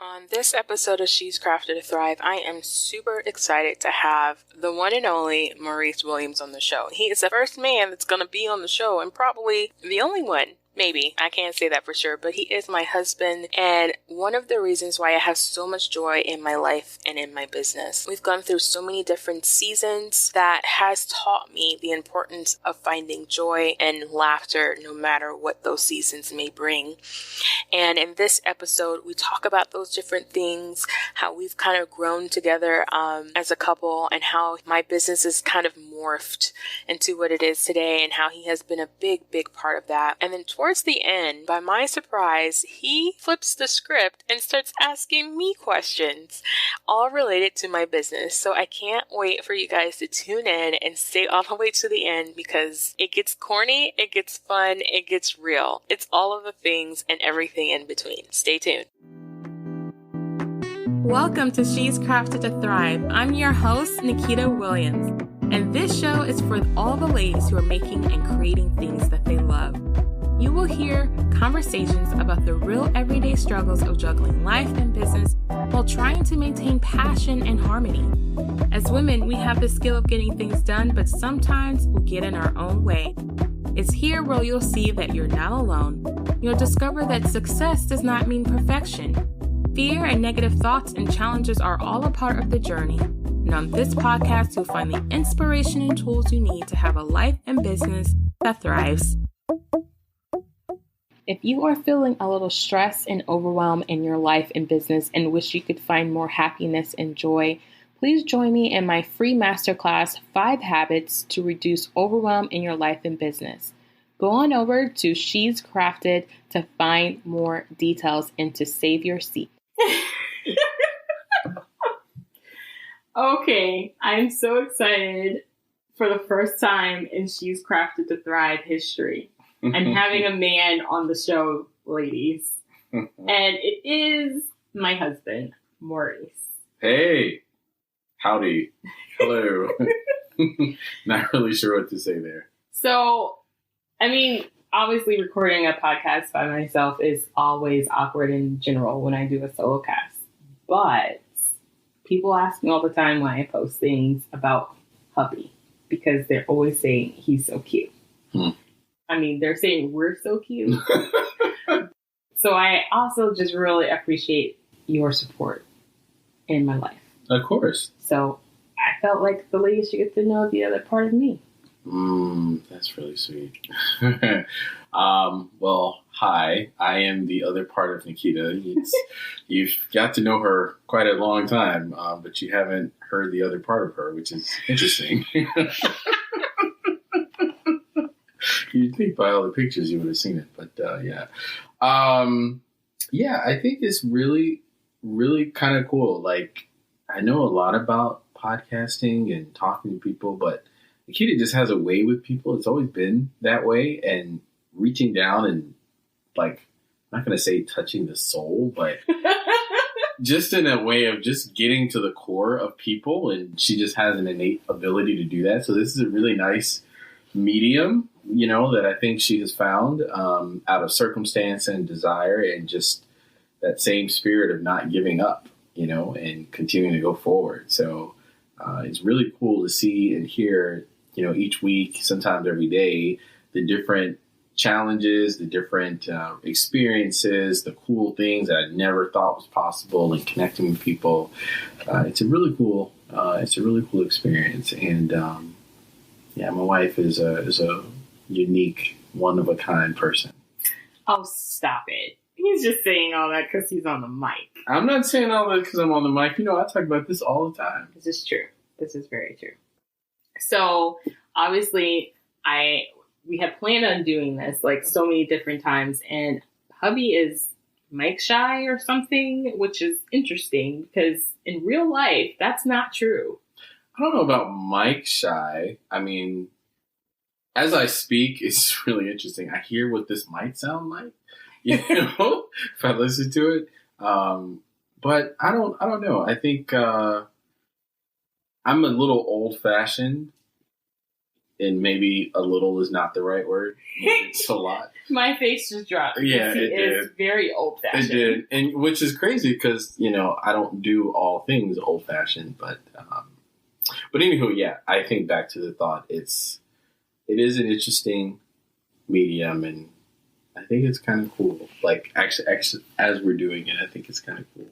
On this episode of She's Crafted to Thrive, I am super excited to have the one and only Maurice Williams on the show. He is the first man that's going to be on the show and probably the only one. Maybe. I can't say that for sure, but he is my husband and one of the reasons why I have so much joy in my life and in my business. We've gone through so many different seasons that has taught me the importance of finding joy and laughter no matter what those seasons may bring. And in this episode, we talk about those different things, how we've kind of grown together as a couple and how my business has kind of morphed into what it is today and how he has been a big, big part of that. And then towards the end, by my surprise, he flips the script and starts asking me questions, all related to my business. So I can't wait for you guys to tune in and stay all the way to the end because it gets corny, it gets fun, it gets real. It's all of the things and everything in between. Stay tuned. Welcome to She's Crafted to Thrive. I'm your host, Nikita Williams, and this show is for all the ladies who are making and creating things that they love. You will hear conversations about the real everyday struggles of juggling life and business while trying to maintain passion and harmony. As women, we have the skill of getting things done, but sometimes we get in our own way. It's here where you'll see that you're not alone. You'll discover that success does not mean perfection. Fear and negative thoughts and challenges are all a part of the journey. And on this podcast, you'll find the inspiration and tools you need to have a life and business that thrives. If you are feeling a little stress and overwhelm in your life and business and wish you could find more happiness and joy, please join me in my free masterclass, 5 Habits to Reduce Overwhelm in Your Life and Business. Go on over to She's Crafted to find more details and to save your seat. Okay, I'm so excited for the first time in She's Crafted to Thrive history. And having a man on the show, ladies. And it is my husband, Maurice. Hey. Howdy. Hello. Not really sure what to say there. So, I mean, obviously recording a podcast by myself is always awkward in general when I do a solo cast. But people ask me all the time why I post things about hubby. Because they're always saying he's so cute. I mean, they're saying we're so cute. So I also just really appreciate your support in my life. Of course. So I felt like the ladies should get to know the other part of me. That's really sweet. Well, hi. I am the other part of Nikita. You've got to know her quite a long time, but you haven't heard the other part of her, which is interesting. You'd think by all the pictures you would have seen it, but yeah. Yeah, I think it's really, really kind of cool. Like, I know a lot about podcasting and talking to people, but Nikita just has a way with people. It's always been that way, and reaching down and, like, I'm not going to say touching the soul, but just in a way of just getting to the core of people, and she just has an innate ability to do that. So this is a really nice medium, you know, that I think she has found out of circumstance and desire and just that same spirit of not giving up, you know, and continuing to go forward. So it's really cool to see and hear, you know, each week, sometimes every day, the different challenges, the different experiences, the cool things that I never thought was possible and connecting with people. It's a really cool experience. And yeah, my wife is a unique, one-of-a-kind person. Oh, stop it. He's just saying all that because he's on the mic. I'm not saying all that because I'm on the mic. You know, I talk about this all the time. This is true. This is very true. So, obviously, we had planned on doing this like so many different times, and hubby is mic shy or something, which is interesting because in real life, that's not true. I don't know about mic shy. I mean, as I speak, it's really interesting. I hear what this might sound like, you know, if I listen to it. But I don't know. I think I'm a little old fashioned, and maybe a little is not the right word. Maybe it's a lot. My face just dropped. Yeah, it is very old-fashioned. It did, and which is crazy because I don't do all things old-fashioned, but anywho, yeah, I think back to the thought. It is an interesting medium, and I think it's kind of cool. Like actually, as we're doing it, I think it's kind of cool.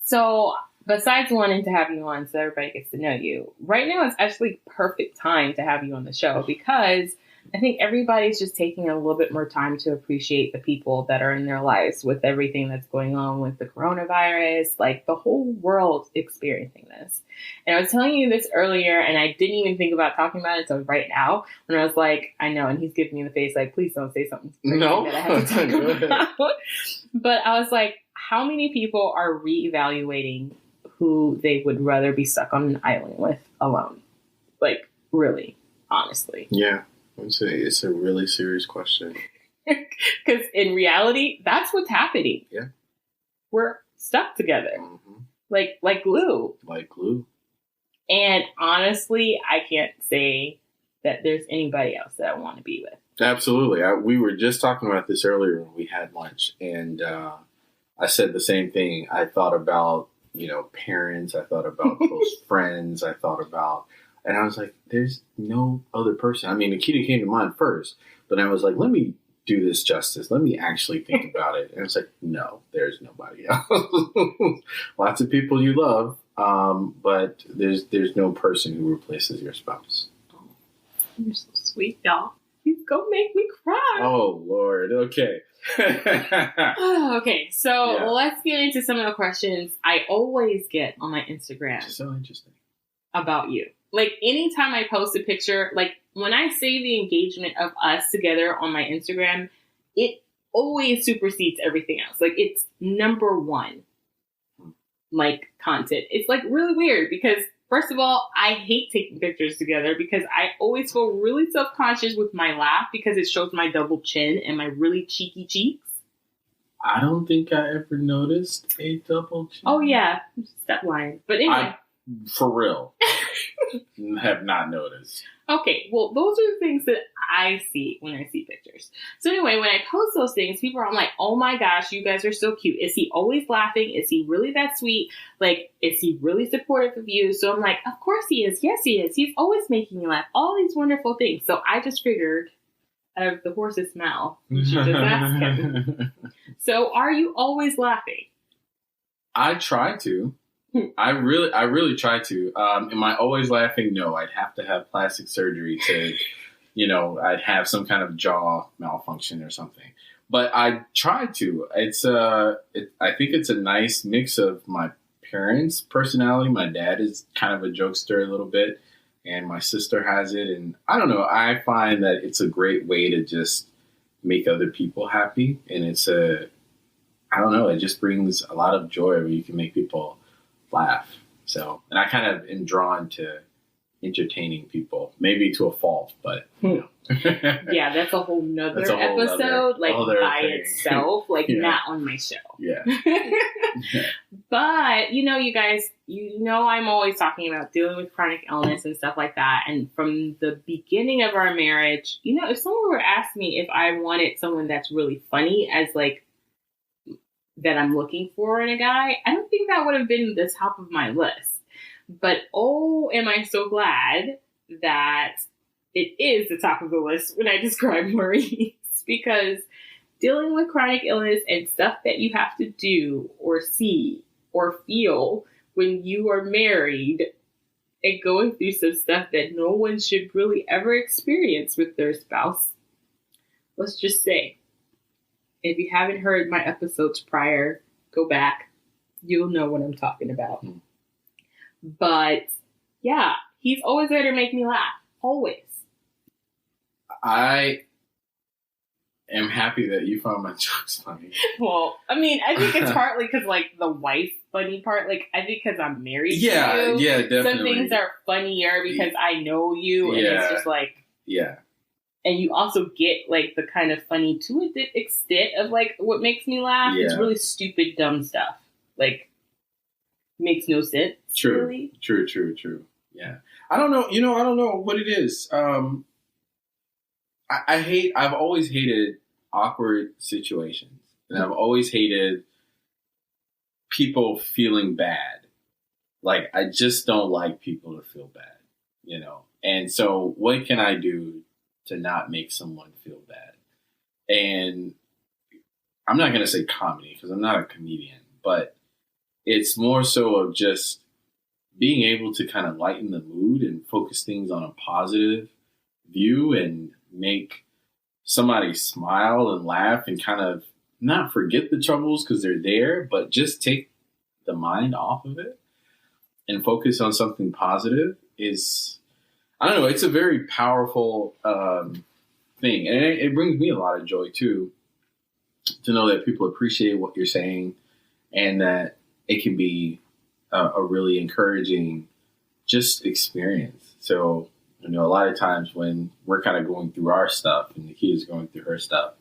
So, besides wanting to have you on so everybody gets to know you, right now it's actually perfect time to have you on the show because I think everybody's just taking a little bit more time to appreciate the people that are in their lives with everything that's going on with the coronavirus, like the whole world experiencing this. And I was telling you this earlier, and I didn't even think about talking about it until right now when I was like, I know, and he's giving me the face like, please don't say something crazy that I have to talk about. But I was like, how many people are reevaluating who they would rather be stuck on an island with alone? Like, really, honestly. Yeah. It's a really serious question. Because in reality, that's what's happening. Yeah. We're stuck together. Mm-hmm. Like glue. Like glue. And honestly, I can't say that there's anybody else that I want to be with. Absolutely. We were just talking about this earlier when we had lunch. And I said the same thing. I thought about, parents. I thought about close friends. I thought about... And I was like, there's no other person. I mean, Nikita came to mind first, but I was like, let me do this justice. Let me actually think about it. And it's like, no, there's nobody else. Lots of people you love, but there's no person who replaces your spouse. Oh, you're so sweet, y'all. He's gonna make me cry. Oh, Lord. Okay. Okay, so let's get into some of the questions I always get on my Instagram. So interesting. About you. Like, anytime I post a picture, like, when I say the engagement of us together on my Instagram, it always supersedes everything else. Like, it's number one, like, content. It's, like, really weird because, first of all, I hate taking pictures together because I always feel really self-conscious with my laugh because it shows my double chin and my really cheeky cheeks. I don't think I ever noticed a double chin. Oh, yeah. Step line. But anyway. For real. Have not noticed. Okay, well, those are the things that I see when I see pictures. So anyway, when I post those things, people are like, oh my gosh, you guys are so cute. Is he always laughing? Is he really that sweet? Like, is he really supportive of you? So I'm like, of course he is. Yes, he is. He's always making me laugh. All these wonderful things. So I just figured, out of the horse's mouth, you should just ask him. So are you always laughing? I try to. I really try to. Am I always laughing? No, I'd have to have plastic surgery to, I'd have some kind of jaw malfunction or something. But I try to. It's I think it's a nice mix of my parents' personality. My dad is kind of a jokester a little bit, and my sister has it. And I don't know. I find that it's a great way to just make other people happy, and I don't know. It just brings a lot of joy where you can make people laugh. So, and I kind of am drawn to entertaining people, maybe to a fault, but yeah, that's a whole nother episode, like by itself, like not on my show. Yeah. But you guys, I'm always talking about dealing with chronic illness and stuff like that. And from the beginning of our marriage, if someone were to ask me if I wanted someone that's really funny as like that I'm looking for in a guy, I don't think that would have been the top of my list. But oh, am I so glad that it is the top of the list when I describe Maurice, because dealing with chronic illness and stuff that you have to do or see or feel when you are married and going through some stuff that no one should really ever experience with their spouse. Let's just say, if you haven't heard my episodes prior, go back. You'll know what I'm talking about. But yeah, he's always there to make me laugh. Always. I am happy that you found my jokes funny. Well, I mean, I think it's partly because, like, the wife funny part. Like, I think because I'm married to you. Yeah, definitely. Some things are funnier because I know you, and it's just like... Yeah. And you also get, like, the kind of funny to an extent of, like, what makes me laugh. Yeah. It's really stupid, dumb stuff. Like, makes no sense. True. Really. True. Yeah. I don't know. I don't know what it is. I've always hated awkward situations. And I've always hated people feeling bad. Like, I just don't like people to feel bad, you know? And so what can I do to not make someone feel bad? And I'm not going to say comedy because I'm not a comedian, but it's more so of just being able to kind of lighten the mood and focus things on a positive view and make somebody smile and laugh and kind of not forget the troubles because they're there, but just take the mind off of it and focus on something positive is, I don't know, it's a very powerful thing. And it brings me a lot of joy too, to know that people appreciate what you're saying and that it can be a really encouraging just experience. So, you know, a lot of times when we're kind of going through our stuff and Nikita's going through her stuff,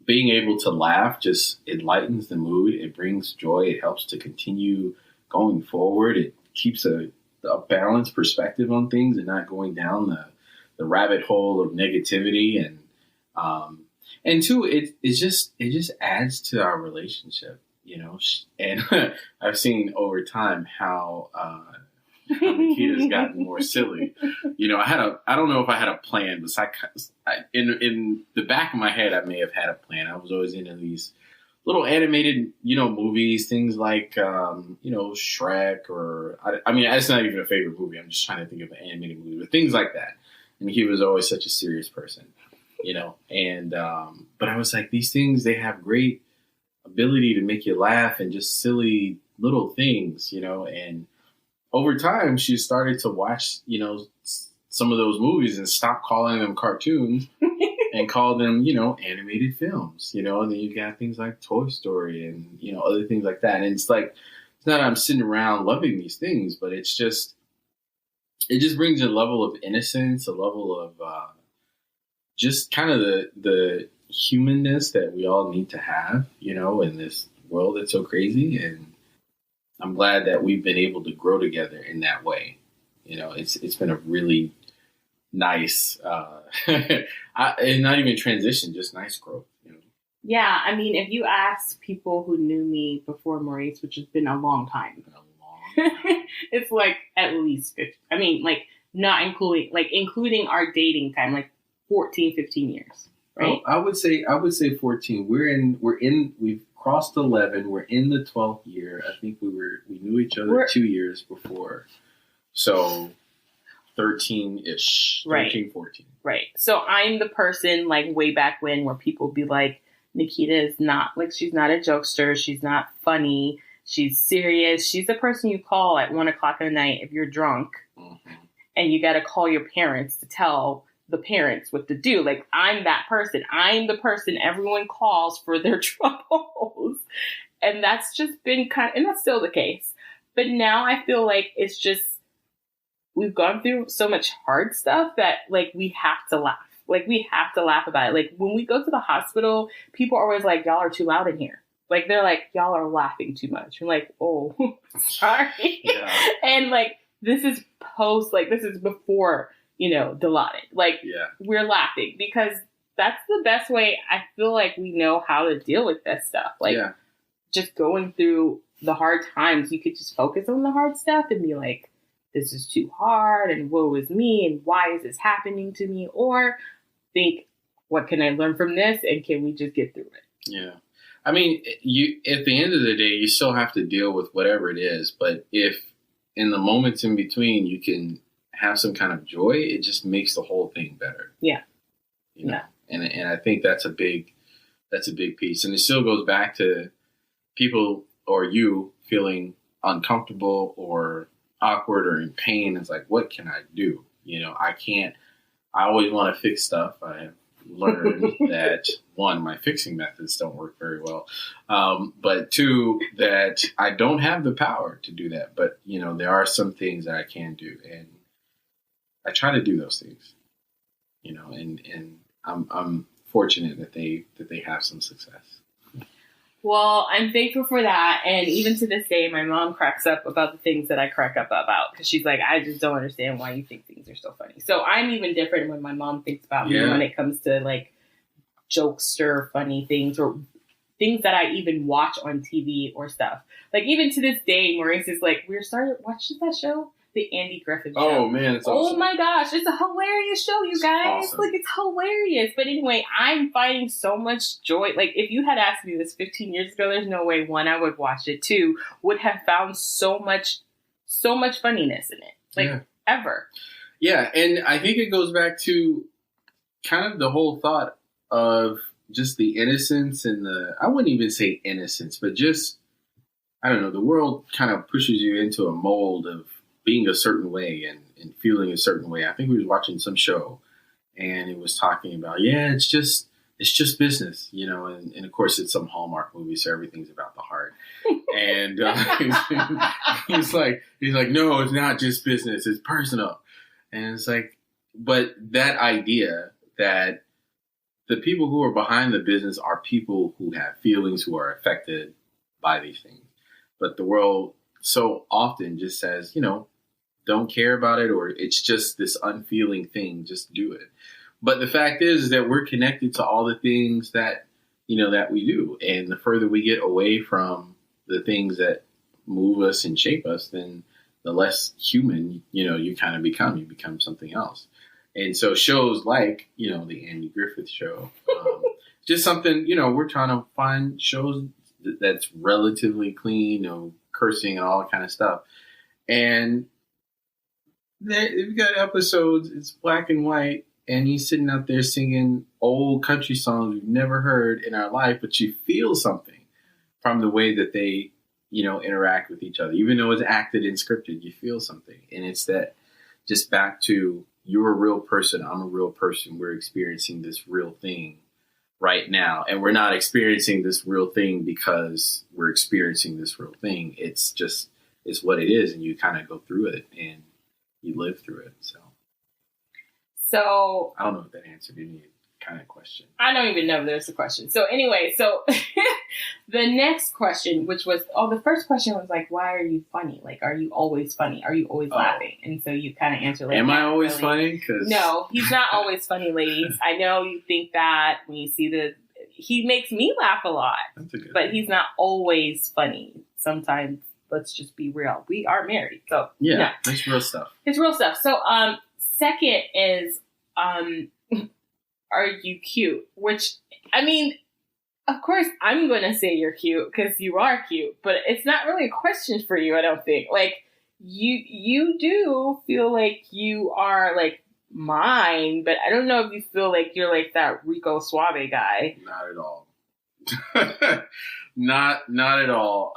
being able to laugh just, it lightens the mood. It brings joy. It helps to continue going forward. It keeps a balanced perspective on things and not going down the rabbit hole of negativity. And two, it just adds to our relationship, you know. And I've seen over time how Nikita's gotten more silly. You know, I don't know if I had a plan, but in the back of my head, I may have had a plan. I was always into these little animated, you know, movies, things like, you know, Shrek, or, I mean, it's not even a favorite movie. I'm just trying to think of an animated movie, but things like that. And he was always such a serious person, you know, and, but I was like, these things, they have great ability to make you laugh and just silly little things, you know, and over time she started to watch, you know, some of those movies and stop calling them cartoons and call them, you know, animated films, you know, and then you got things like Toy Story and, you know, other things like that. And it's like, it's not I'm sitting around loving these things, but it just brings a level of innocence, a level of just kind of the humanness that we all need to have, you know, in this world that's so crazy. And I'm glad that we've been able to grow together in that way. You know, it's been a really nice, and not even transition, just nice growth. You know? Yeah, I mean, if you ask people who knew me before Maurice, which has been a long time, it's like at least 50. I mean, like not including our dating time, like 14, 15 years, right? Oh, I would say 14. We've crossed 11. We're in the 12th year. I think we knew each other 2 years before. So 13-ish, 13, 14. Right. So I'm the person like way back when where people be like, Nikita is not like, she's not a jokester. She's not funny. She's serious. She's the person you call at 1 o'clock in the night if you're drunk and you got to call your parents to tell the parents what to do. Like, I'm that person. I'm the person everyone calls for their troubles. And that's just been and that's still the case. But now I feel like it's just, we've gone through so much hard stuff that like we have to laugh. Like we have to laugh about it. Like when we go to the hospital, people are always like, y'all are too loud in here. Like they're like, y'all are laughing too much. I'm like, oh, sorry. Yeah. And like, this is before, you know, Dilaudid. Like we're laughing because that's the best way. I feel like we know how to deal with this stuff. Like just going through the hard times, you could just focus on the hard stuff and be like, this is too hard and woe is me and why is this happening to me? Or think, what can I learn from this? And can we just get through it? Yeah. I mean, at the end of the day, you still have to deal with whatever it is. But if in the moments in between you can have some kind of joy, it just makes the whole thing better. Yeah. You know? And I think that's a big piece. And it still goes back to people or you feeling uncomfortable or awkward or in pain. It's like, what can I do? You know, I always want to fix stuff. I have learned that one, my fixing methods don't work very well. But two, that I don't have the power to do that. But, you know, there are some things that I can do. And I try to do those things, you know, and I'm fortunate that they have some success. Well, I'm thankful for that. And even to this day, my mom cracks up about the things that I crack up about. Because she's like, I just don't understand why you think things are so funny. So I'm even different when my mom thinks about me when it comes to like jokester funny things or things that I even watch on TV or stuff. Like even to this day, Maurice is like, watching that show? The Andy Griffith Show. Oh man, it's awesome. Oh my gosh, it's a hilarious show, you guys. Awesome. Like, it's hilarious. But anyway, I'm finding so much joy. Like, if you had asked me this 15 years ago, there's no way, one, I would watch it. Two, would have found so much funniness in it. Like, ever. Yeah, and I think it goes back to kind of the whole thought of just the innocence and I wouldn't even say innocence, but just, I don't know, the world kind of pushes you into a mold of being a certain way and feeling a certain way. I think we was watching some show and it was talking about, it's just business, and of course it's some Hallmark movie, so everything's about the heart. And he's like, no, it's not just business, it's personal. And it's like, but that idea that the people who are behind the business are people who have feelings, who are affected by these things. But the world so often just says, don't care about it, or it's just this unfeeling thing, just do it. But the fact is that we're connected to all the things that, that we do. And the further we get away from the things that move us and shape us, then the less human, you kind of become. You become something else. And so shows like, the Andy Griffith Show, just something, we're trying to find shows that's relatively clean, cursing and all that kind of stuff. And we've got episodes, it's black and white, and he's sitting out there singing old country songs we've never heard in our life, but you feel something from the way that they, interact with each other. Even though it's acted and scripted, you feel something. And it's that just back to, you're a real person, I'm a real person, we're experiencing this real thing right now. And we're not experiencing this real thing because we're experiencing this real thing. It's what it is, and you kind of go through it and you live through it. So I don't know if that answered any kind of question. I don't even know if there's a question. So anyway, the next question, which was, the first question was like, why are you funny? Like, are you always funny? Are you always laughing? And so you kind of answered like, am I always funny? No, he's not always funny, ladies. I know you think that when you see he makes me laugh a lot, but he's not always funny. Sometimes, let's just be real. We are married. So yeah, it's real stuff. It's real stuff. So, second is, are you cute? Which, I mean, of course, I'm going to say you're cute because you are cute, but it's not really a question for you, I don't think. Like, you do feel like you are, like, mine, but I don't know if you feel like you're, like, that Rico Suave guy. Not at all. not at all.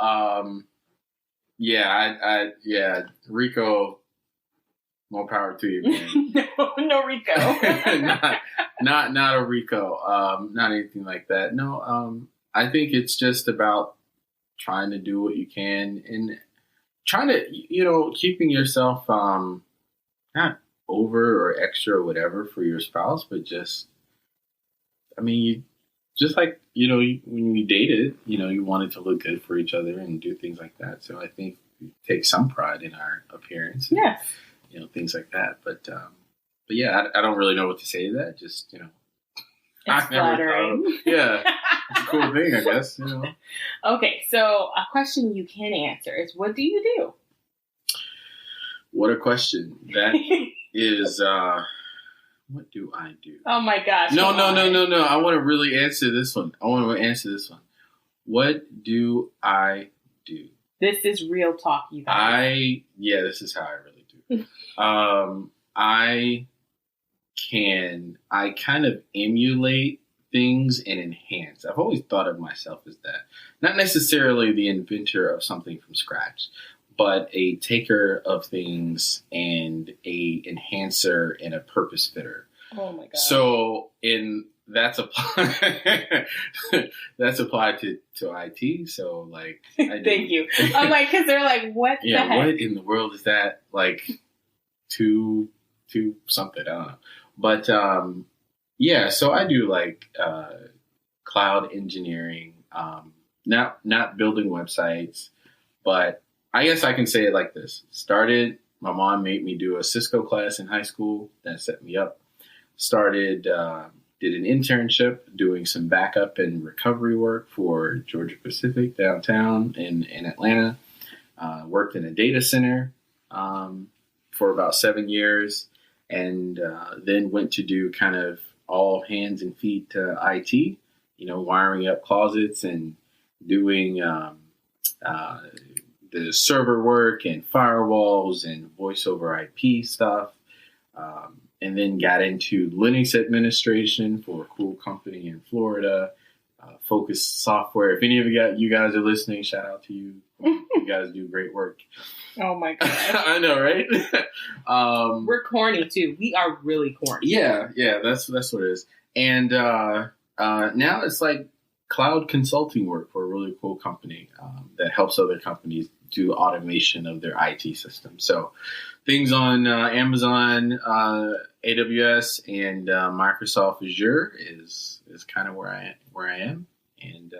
Rico, more power to you, man. no Rico. not a Rico. Not anything like that. No, I think it's just about trying to do what you can and trying to, keeping yourself, not over or extra or whatever for your spouse, but just, just like, when we dated, you wanted to look good for each other and do things like that. So I think we take some pride in our appearance. Yeah. Things like that. But yeah, I don't really know what to say to that. Just, it's flattering. Yeah. It's a cool thing, I guess, Okay. So a question you can answer is, what do you do? What a question. That is, what do I do? Oh my gosh. No. I want to really answer this one. What do I do? This is real talk, you guys. This is how I really do. I kind of emulate things and enhance. I've always thought of myself as that. Not necessarily the inventor of something from scratch, but a taker of things and a enhancer and a purpose fitter. Oh my god. So that's applied to IT. So like, thank you. I'm like, because they're like, what the heck? What in the world is that? Like, to something, I don't know. But so I do like cloud engineering. Not building websites, but I guess I can say it like this. My mom made me do a Cisco class in high school. That set me up. Started did an internship doing some backup and recovery work for Georgia Pacific downtown in Atlanta. Worked in a data center for about 7 years, and then went to do kind of all hands and feet to IT, you know, wiring up closets and doing the server work and firewalls and voice over IP stuff. And then got into Linux administration for a cool company in Florida, Focus Software. If any of you guys are listening, shout out to you. You guys do great work. Oh my god! I know, right? We're corny too. We are really corny. Yeah, that's what it is. And now it's like cloud consulting work for a really cool company that helps other companies do automation of their IT system. So things on Amazon, AWS, and Microsoft Azure is kind of where I am. And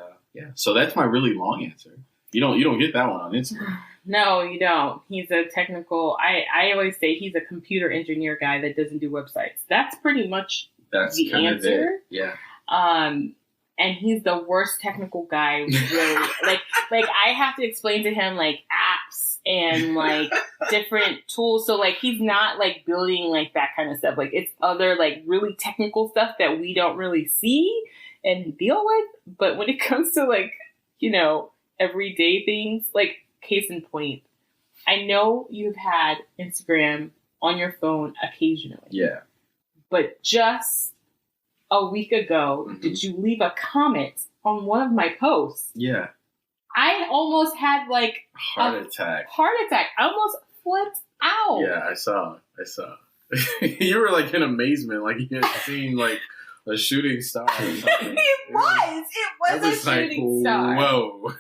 so that's my really long answer. You don't get that one on Instagram. No, you don't. He's a technical. I always say he's a computer engineer guy that doesn't do websites. That's pretty much the answer. Yeah. And he's the worst technical guy. Really, like I have to explain to him like apps and like different tools. So like he's not like building like that kind of stuff. Like it's other like really technical stuff that we don't really see and deal with. But when it comes to like, you know, everyday things, like case in point, I know you've had Instagram on your phone occasionally. Yeah. But just a week ago, did you leave a comment on one of my posts? Yeah. I almost had like heart attack. I almost flipped out. Yeah, I saw. You were like in amazement, like you had seen like a shooting star. Or something. It was a shooting star. Whoa.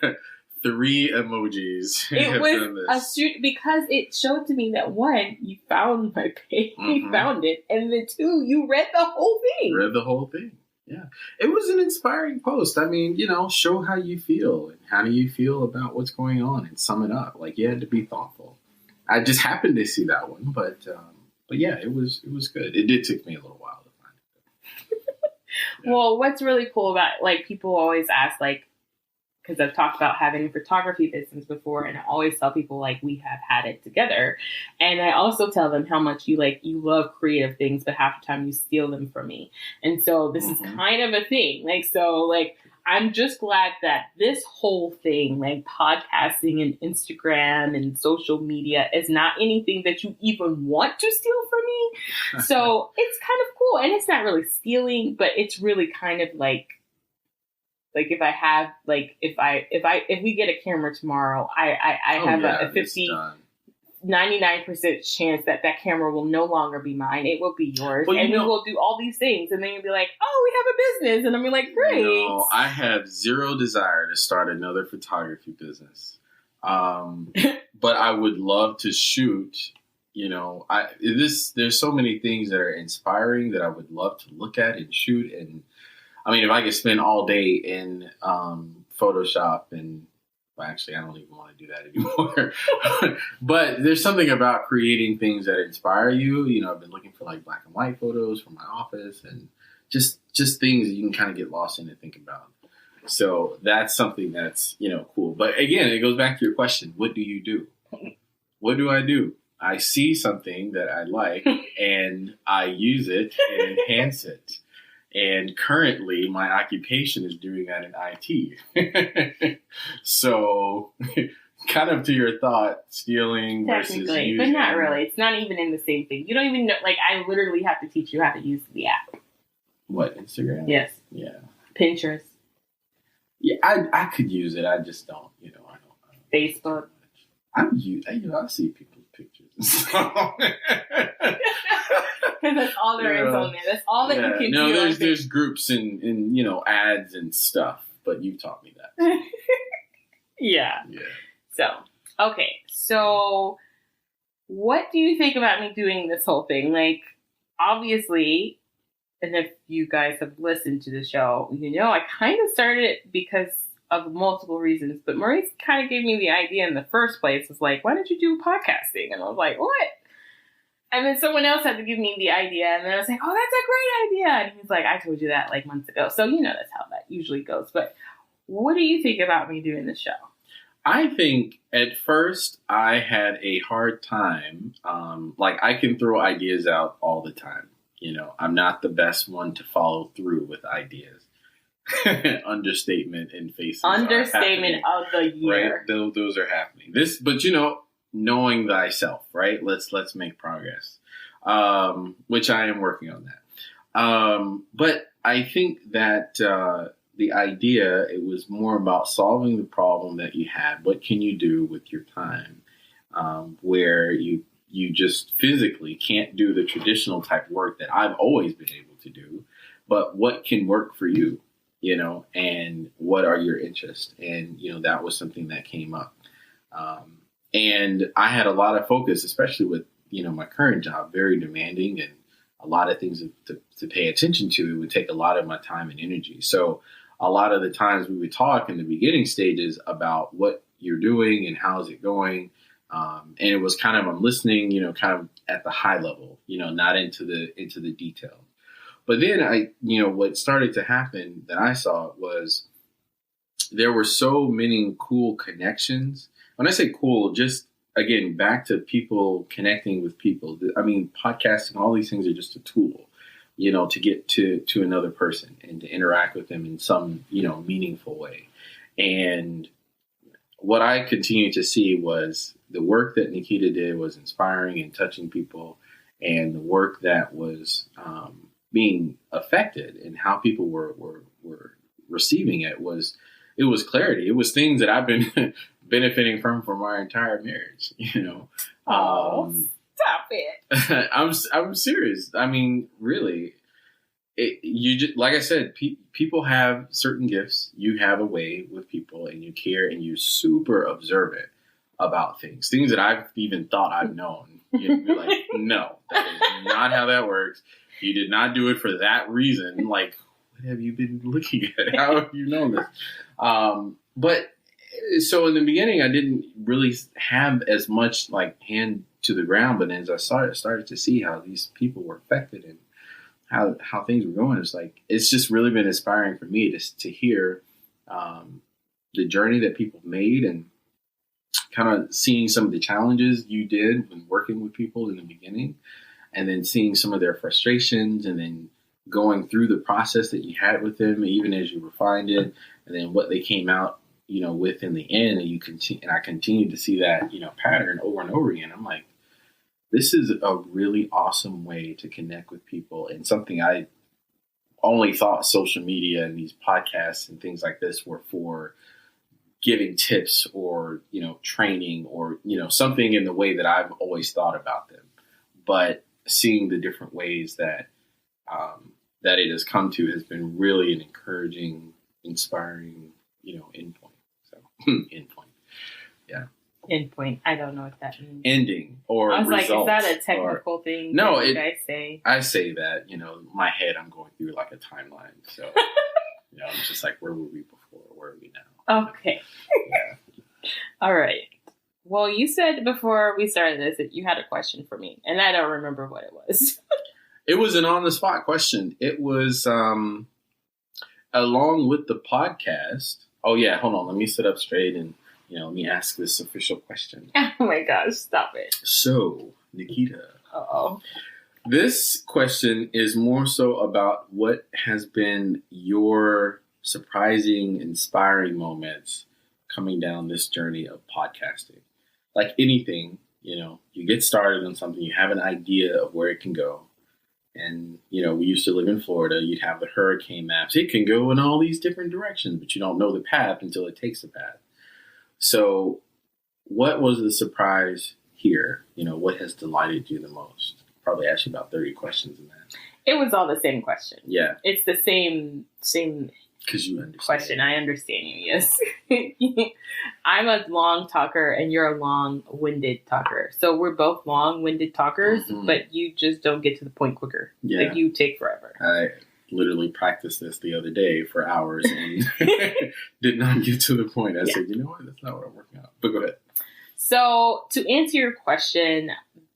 3 emojis. It was a shoot because it showed to me that 1, you found my page, you found it, and then 2, you read the whole thing. Yeah. It was an inspiring post. I mean, you know, show how you feel and how do you feel about what's going on and sum it up. Like you had to be thoughtful. I just happened to see that one, but yeah, it was good. It did take me a little while to find it. Yeah. Well, what's really cool about like people always ask like, because I've talked about having a photography business before, and I always tell people like we have had it together. And I also tell them how much you love creative things, but half the time you steal them from me. And so this is kind of a thing. I'm just glad that this whole thing, like podcasting and Instagram and social media, is not anything that you even want to steal from me. So it's kind of cool. And it's not really stealing, but it's really kind of like if I have, like, if we get a camera tomorrow, I have a 99% chance that camera will no longer be mine. It will be yours. Well, and we will do all these things. And then you'll be like, oh, we have a business. And I'm like, great. No, I have zero desire to start another photography business. But I would love to shoot, you know, there's so many things that are inspiring that I would love to look at and shoot. And I mean, if I could spend all day in Photoshop and, well, actually, I don't even want to do that anymore. But there's something about creating things that inspire you. You know, I've been looking for like black and white photos from my office and just things that you can kind of get lost in and think about. So that's something that's, you know, cool. But again, it goes back to your question. What do you do? What do I do? I see something that I like and I use it and enhance it. And currently, my occupation is doing that in IT. So, kind of to your thought, stealing versus using. But not really. It's not even in the same thing. You don't even know. Like, I literally have to teach you how to use the app. What, Instagram? Yes. Yeah. Pinterest. Yeah, I could use it. I just don't. You know, I don't Facebook. I see people's pictures and stuff. Because that's all there is on there. That's all that you can do. No, there's groups and you know, ads and stuff, but you taught me that. Yeah. Yeah. So what do you think about me doing this whole thing? Like, obviously, and if you guys have listened to the show, you know, I kind of started it because of multiple reasons, but Maurice kind of gave me the idea in the first place. It's like, why don't you do podcasting? And I was like, what? And then someone else had to give me the idea. And then I was like, oh, that's a great idea. And he's like, I told you that like months ago. So, that's how that usually goes. But what do you think about me doing the show? I think at first I had a hard time. I can throw ideas out all the time. I'm not the best one to follow through with ideas. Understatement in faces. Understatement of the year. Right? Those are happening. But knowing thyself, right? Let's make progress. Which I am working on that. But I think that the idea, it was more about solving the problem that you had. What can you do with your time? Where you just physically can't do the traditional type work that I've always been able to do, but what can work for you, and what are your interests? And, that was something that came up. And I had a lot of focus, especially with, my current job, very demanding and a lot of things to pay attention to. It would take a lot of my time and energy. So a lot of the times we would talk in the beginning stages about what you're doing and how is it going. And it was kind of, I'm listening, kind of at the high level, not into the detail. But then what started to happen that I saw was there were so many cool connections. When I say cool, just again, back to people connecting with people. I mean, podcasting, all these things are just a tool, to get to another person and to interact with them in some, meaningful way. And what I continued to see was the work that Nikita did was inspiring and touching people, and the work that was being affected and how people were receiving it was clarity. It was things that I've been benefiting from our entire marriage, Oh, stop it. I'm serious. I mean, really, you just, like I said, people have certain gifts. You have a way with people, and you care, and you're super observant about things that I've even thought I've known. You'd be like, no, that is not how that works. You did not do it for that reason. Like, what have you been looking at? How have you known this? But so in the beginning, I didn't really have as much like hand to the ground. But as I started to see how these people were affected and how things were going, it's just really been inspiring for me to hear the journey that people made, and kind of seeing some of the challenges you did when working with people in the beginning, and then seeing some of their frustrations, and then going through the process that you had with them, even as you refined it, and then what they came out, with in the end. And I continue to see that, pattern over and over again. I'm like, this is a really awesome way to connect with people, and something I only thought social media and these podcasts and things like this were for giving tips or, training or, something in the way that I've always thought about them. But seeing the different ways that it has come to has been really an encouraging, inspiring, endpoint. So endpoint. Yeah. Endpoint. I don't know what that means. Ending or I was results, like, is that a technical thing? No, that you guys say? I say that, my head, I'm going through like a timeline. So, I'm just like, where were we before? Where are we now? Okay. Yeah. All right. Well, you said before we started this that you had a question for me, and I don't remember what it was. It was an on-the-spot question. It was along with the podcast. Oh, yeah. Hold on. Let me sit up straight and, let me ask this official question. Oh, my gosh. Stop it. So, Nikita. Uh-oh. This question is more so about what has been your surprising, inspiring moments coming down this journey of podcasting. Like anything, you get started on something, you have an idea of where it can go. And, we used to live in Florida. You'd have the hurricane maps. It can go in all these different directions, but you don't know the path until it takes the path. So what was the surprise here? What has delighted you the most? Probably asked you about 30 questions in that. It was all the same question. Yeah. It's the same because you understand. Question. I understand you, yes. I'm a long talker and you're a long-winded talker. So we're both long-winded talkers, but you just don't get to the point quicker. Yeah. Like you take forever. I literally practiced this the other day for hours and did not get to the point. I said, you know what? That's not what I'm working on. But go ahead. So to answer your question,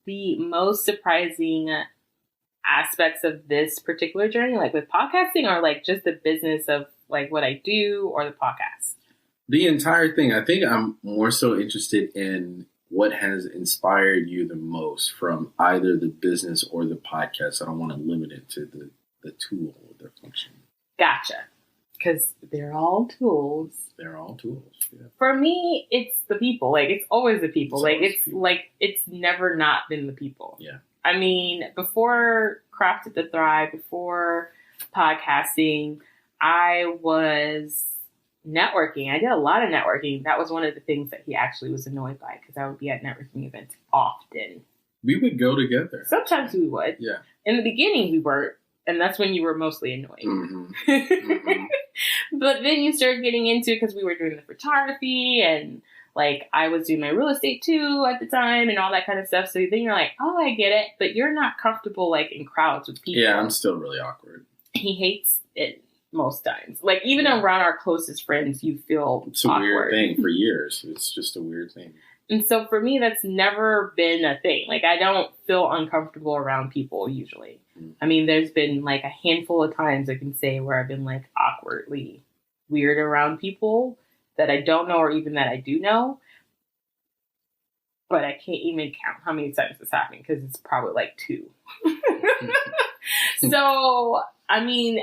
the most surprising aspects of this particular journey, like with podcasting, or like just the business of like what I do or the podcast? The entire thing. I think I'm more so interested in what has inspired you the most from either the business or the podcast. I don't want to limit it to the tool or the function. Gotcha. Because they're all tools. They're all tools. Yeah. For me, it's the people. Like, it's always the people. It's never not been the people. Yeah. I mean, before Crafted to Thrive, before podcasting, I was networking. I did a lot of networking. That was one of the things that he actually was annoyed by, because I would be at networking events often. We would go together. Sometimes we would. Yeah. In the beginning, we weren't. And that's when you were mostly annoyed. Mm-hmm. Mm-hmm. But then you started getting into it because we were doing the photography, and like I was doing my real estate too at the time and all that kind of stuff. So then you're like, oh, I get it. But you're not comfortable like in crowds with people. Yeah, I'm still really awkward. He hates it most times. Like even around our closest friends, you feel It's a awkward. weird thing for years. It's just a weird thing. And so for me, that's never been a thing. Like I don't feel uncomfortable around people usually. I mean, there's been like a handful of times I can say where I've been like awkwardly weird around people that I don't know or even that I do know. But I can't even count how many times it's happening because it's probably like 2. So, I mean,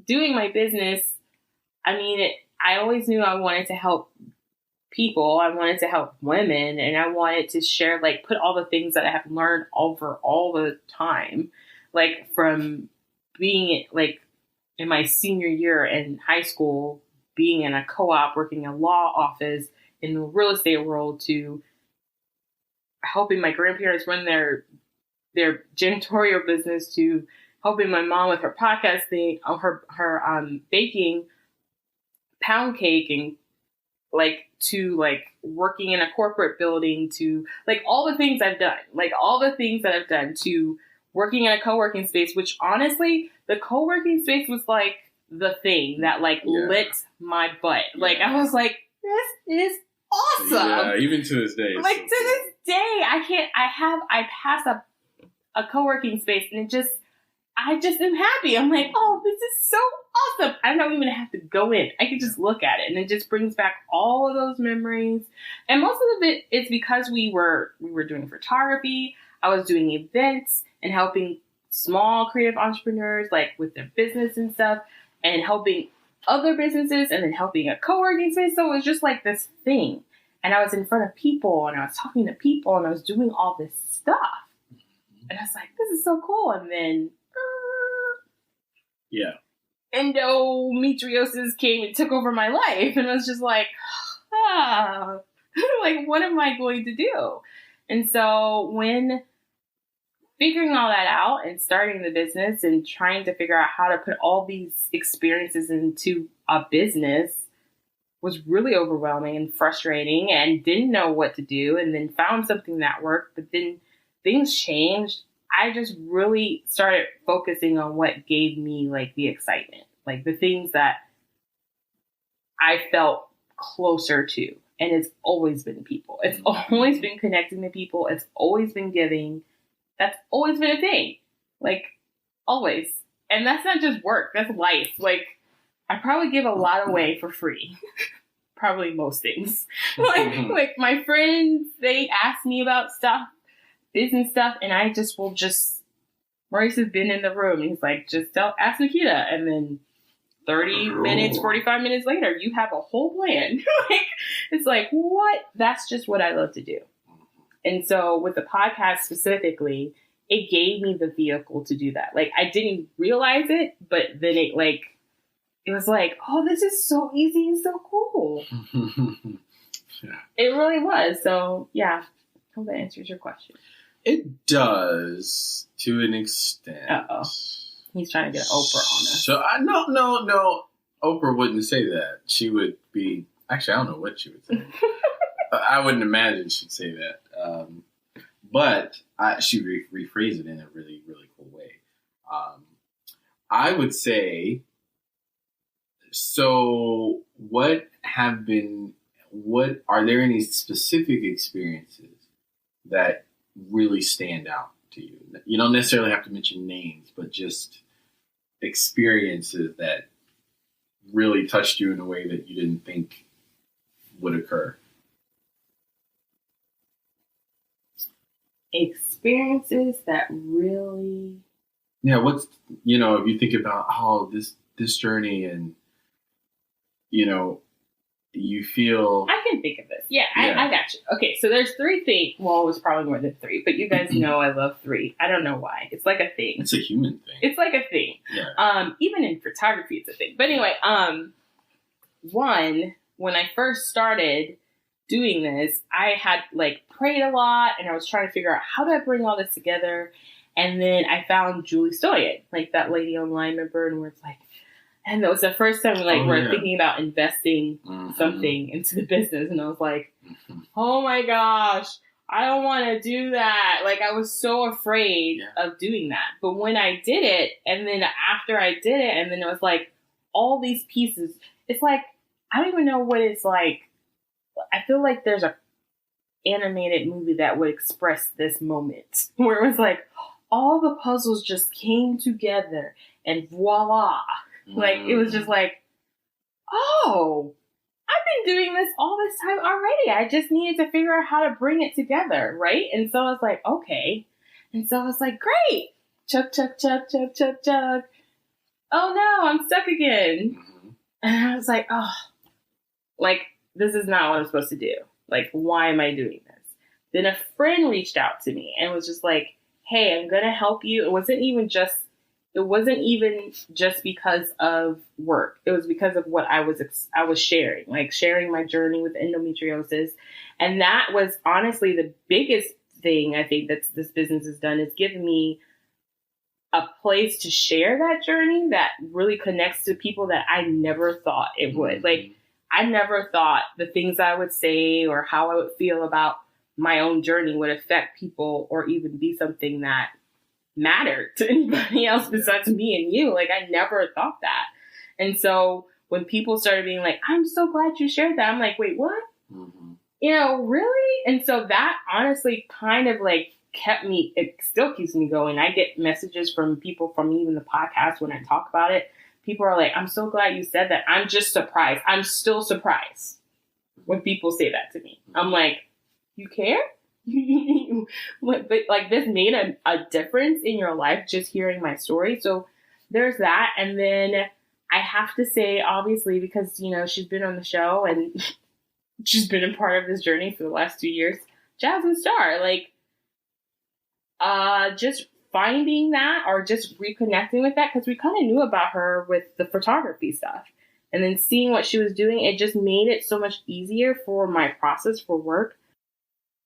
doing my business, I always knew I wanted to help people. I wanted to help women, and I wanted to share, like, put all the things that I have learned over all the time, like from being like in my senior year in high school, being in a co-op, working in a law office in the real estate world, to helping my grandparents run their janitorial business, to helping my mom with her podcast thing, her baking pound cake, and like to like working in a corporate building, to like all the things I've done, to working in a co-working space, which honestly, the co-working space was like the thing that like lit my butt. Like I was like, this is awesome. Yeah, even to this day. Like to this day, I pass a co-working space and I just am happy. I'm like, oh, this is so awesome. I don't even have to go in. I can just look at it, and it just brings back all of those memories. And most of it is because we were doing photography. I was doing events and helping small creative entrepreneurs like with their business and stuff, and helping other businesses, and then helping a co-working space. So it was just like this thing. And I was in front of people, and I was talking to people, and I was doing all this stuff. And I was like, this is so cool. And then endometriosis came and took over my life. And I was just like, like, what am I going to do? And so when figuring all that out and starting the business and trying to figure out how to put all these experiences into a business was really overwhelming and frustrating, and didn't know what to do, and then found something that worked, but then things changed. I just really started focusing on what gave me like the excitement, like the things that I felt closer to. And it's always been people. It's always been connecting to people. It's always been giving. That's always been a thing. Like, always. And that's not just work. That's life. Like, I probably give a lot away for free. Probably most things. like my friends, they ask me about stuff, business stuff, and I just will Maurice has been in the room, and he's like, ask Nikita. And then 30 minutes, 45 minutes later, you have a whole plan. It's like, what? That's just what I love to do. And so with the podcast specifically, it gave me the vehicle to do that. Like, I didn't realize it, but then it was like, oh, this is so easy and so cool. Yeah. It really was. So, yeah. Hope that answers your question. It does, to an extent. Uh-oh. He's trying to get Oprah on us. So, no. Oprah wouldn't say that. She would be... Actually, I don't know what she would say. I wouldn't imagine she'd say that. But she rephrased it in a really, really cool way. I would say... So, are there any specific experiences that really stand out to you? You don't necessarily have to mention names, but just experiences that really touched you in a way that you didn't think would occur. Experiences that really... Yeah, what's, if you think about, this journey and, you feel... I can think of this. Yeah. I got you. Okay, so there's 3 things. Well, it was probably more than 3, but you guys know I love 3. I don't know why. It's like a thing. It's a human thing. It's like a thing. Yeah. Even in photography, it's a thing. But anyway, one, when I first started doing this, I had prayed a lot, and I was trying to figure out how do I bring all this together. And then I found Julie Stoyan, that lady online, remember? And and that was the first time we're thinking about investing something into the business. And I was like, oh my gosh, I don't want to do that. I was so afraid of doing that. But when I did it, and then after I did it, and then it was all these pieces, it's I don't even know what it's like. I feel like there's a animated movie that would express this moment where it was all the puzzles just came together and voila. It was just oh, I've been doing this all this time already. I just needed to figure out how to bring it together, right? And so I was okay. And so I was great. Chug, chug, chug, chug, chug, chug. Oh no, I'm stuck again. And I was this is not what I'm supposed to do. Why am I doing this? Then a friend reached out to me and was just hey, I'm going to help you. It wasn't even just because of work. It was because of what I was sharing, sharing my journey with endometriosis. And that was honestly the biggest thing I think that this business has done, is given me a place to share that journey that really connects to people that I never thought it would. I never thought the things I would say or how I would feel about my own journey would affect people or even be something that mattered to anybody else besides me and you. I never thought that. And so when people started being I'm so glad you shared that, I'm wait, what? Really? And so that honestly kind of it still keeps me going. I get messages from people from even the podcast when I talk about it. People are I'm so glad you said that. I'm just surprised. I'm still surprised when people say that to me. I'm you care? But this made a difference in your life just hearing my story. So there's that. And then I have to say, obviously, because, she's been on the show and she's been a part of this journey for the last 2 years, Jasmine Star, just finding that or just reconnecting with that, because we kind of knew about her with the photography stuff. And then seeing what she was doing, it just made it so much easier for my process for work.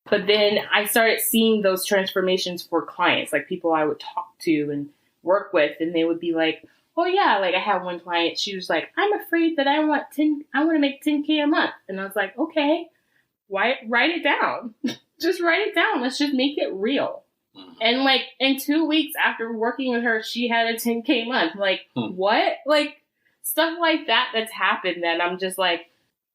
But then I started seeing those transformations for clients, people I would talk to and work with, and they would be oh yeah, I had one client, she was I'm afraid that I want to make $10K a month. And I was okay, write it down. Just write it down. Let's just make it real. And in 2 weeks after working with her, she had a $10K month. What? Stuff like that's happened that I'm just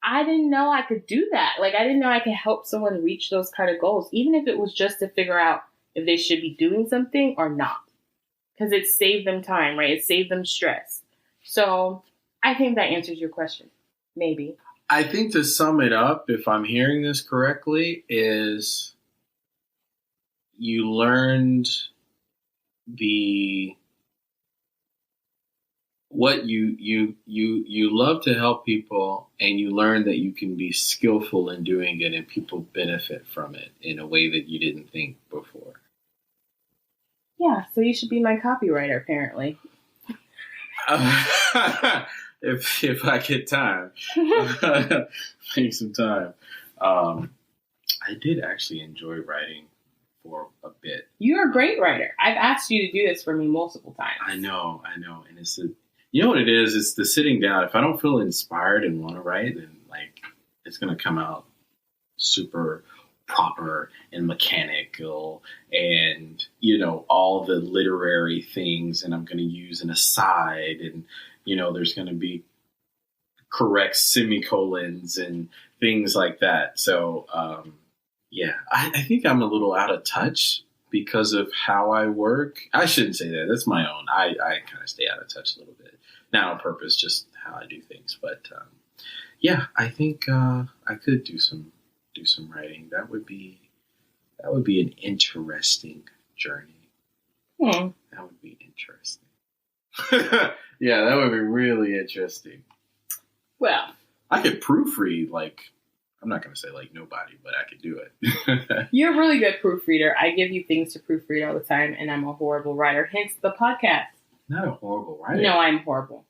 I didn't know I could do that. I didn't know I could help someone reach those kind of goals, even if it was just to figure out if they should be doing something or not. Because it saved them time, right? It saved them stress. So I think that answers your question. Maybe. I think to sum it up, if I'm hearing this correctly, is you learned what you love to help people, and you learn that you can be skillful in doing it and people benefit from it in a way that you didn't think before. Yeah, so you should be my copywriter, apparently. If I get time. Take some time. I did actually enjoy writing for a bit. You're a great writer. I've asked you to do this for me multiple times. I know. And it's you know what it is? It's the sitting down. If I don't feel inspired and want to write, then it's going to come out super proper and mechanical and, all the literary things, and I'm going to use an aside, and, there's going to be correct semicolons and things like that. So, Yeah, I think I'm a little out of touch because of how I work. I shouldn't say that. That's my own. I kind of stay out of touch a little bit. Not on purpose, just how I do things. But yeah, I think I could do some writing. That would be an interesting journey. Hmm. That would be interesting. Yeah, that would be really interesting. Well, I could proofread, like, I'm not going to say like nobody, but I could do it. you're a really good proofreader. I give you things to proofread all the time, and I'm a horrible writer, hence the podcast. Not a horrible writer. No, I'm horrible.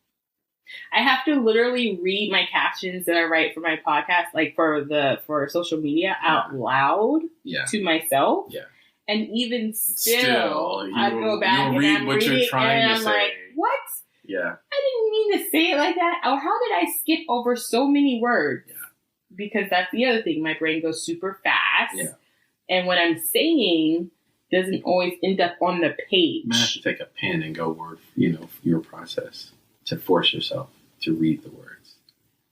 I have to literally read my captions that I write for my podcast, like for social media, out loud to myself. Yeah. And even still I go back and read I'm what reading you're trying and to I'm say. like, what? Yeah. I didn't mean to say it like that. Or how did I skip over so many words? Yeah. Because that's the other thing. My brain goes super fast. Yeah. And what I'm saying doesn't always end up on the page. You might have to take a pen and go word, your process to force yourself to read the words.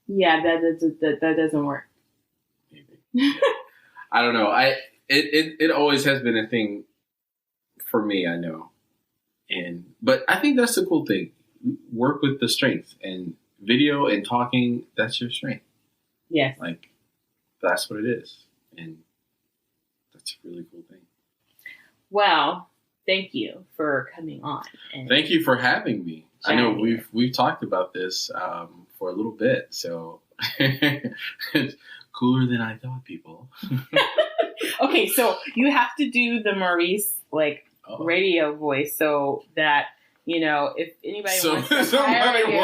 Yeah, that doesn't work. Maybe. Yeah. I don't know. It always has been a thing for me, I know. But I think that's the cool thing. Work with the strength, and video and talking, that's your strength. Yes. Like, that's what it is. And that's a really cool thing. Well, thank you for coming on. And thank you for having me. I know we've talked about this for a little bit, so it's cooler than I thought, people. Okay, so you have to do the Maurice radio voice so that if anybody wants to hire you,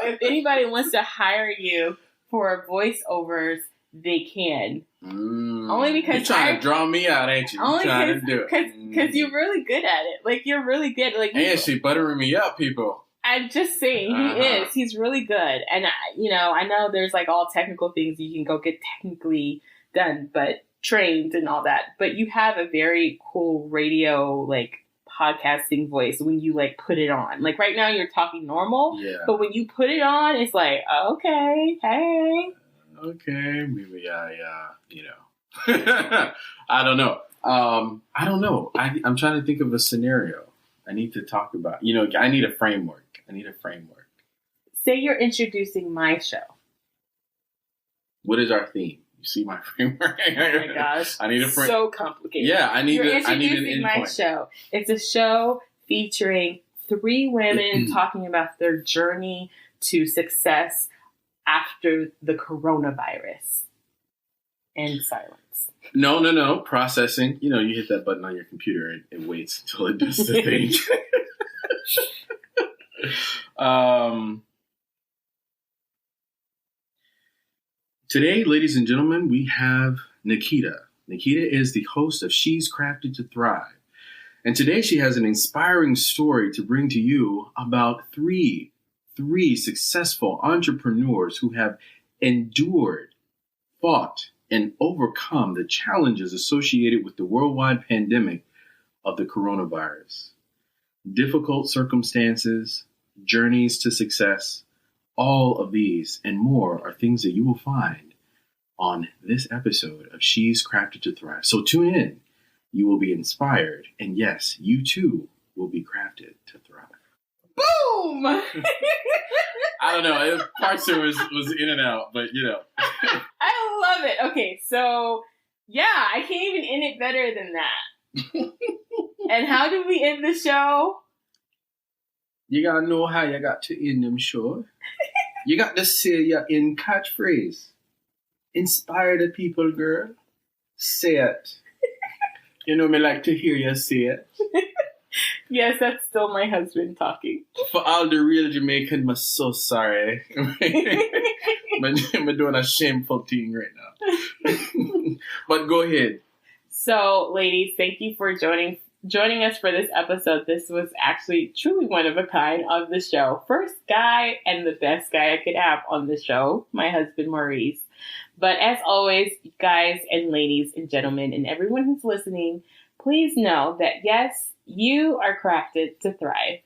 if anybody wants to hire you for voiceovers, they can. Only because you're trying to draw me out, ain't you? Only trying to do it because you're really good at it. Like you're really good. Like and she buttering me up, people. I'm just saying, he is. He's really good, and I know there's like all technical things you can go get technically done, but trained and all that. But you have a very cool radio podcasting voice when you put it on. Like right now, you're talking normal, but when you put it on, it's like, okay, hey. Okay, maybe I don't know. I'm trying to think of a scenario I need to talk about. I need a framework. Say you're introducing my show. What is our theme? You see my framework? Oh my gosh. I need a framework. So complicated. Yeah, I need an endpoint. My show. It's a show featuring 3 women talking about their journey to success after the coronavirus. And silence. No. Processing. You hit that button on your computer and it waits until it does the thing. Today, ladies and gentlemen, we have Nikita. Nikita is the host of She's Crafted to Thrive. And today she has an inspiring story to bring to you about three successful entrepreneurs who have endured, fought, and overcome the challenges associated with the worldwide pandemic of the coronavirus. Difficult circumstances, journeys to success, all of these and more are things that you will find on this episode of She's Crafted to Thrive. So tune in. You will be inspired. And yes, you too will be crafted to thrive. Boom! I don't know. Parts of it was in and out, but I love it. Okay, so yeah, I can't even end it better than that. And how do we end the show? You gotta know how you got to end them, sure. You got to say your in catchphrase. Inspire the people, girl. Say it. Me like to hear you say it. Yes, that's still my husband talking. For all the real Jamaicans, I'm so sorry. I'm doing a shameful thing right now. But go ahead. So, ladies, thank you for joining us for this episode. This was actually truly one of a kind of the show. First guy and the best guy I could have on the show, my husband Maurice. But as always, guys and ladies and gentlemen and everyone who's listening, please know that yes, you are crafted to thrive.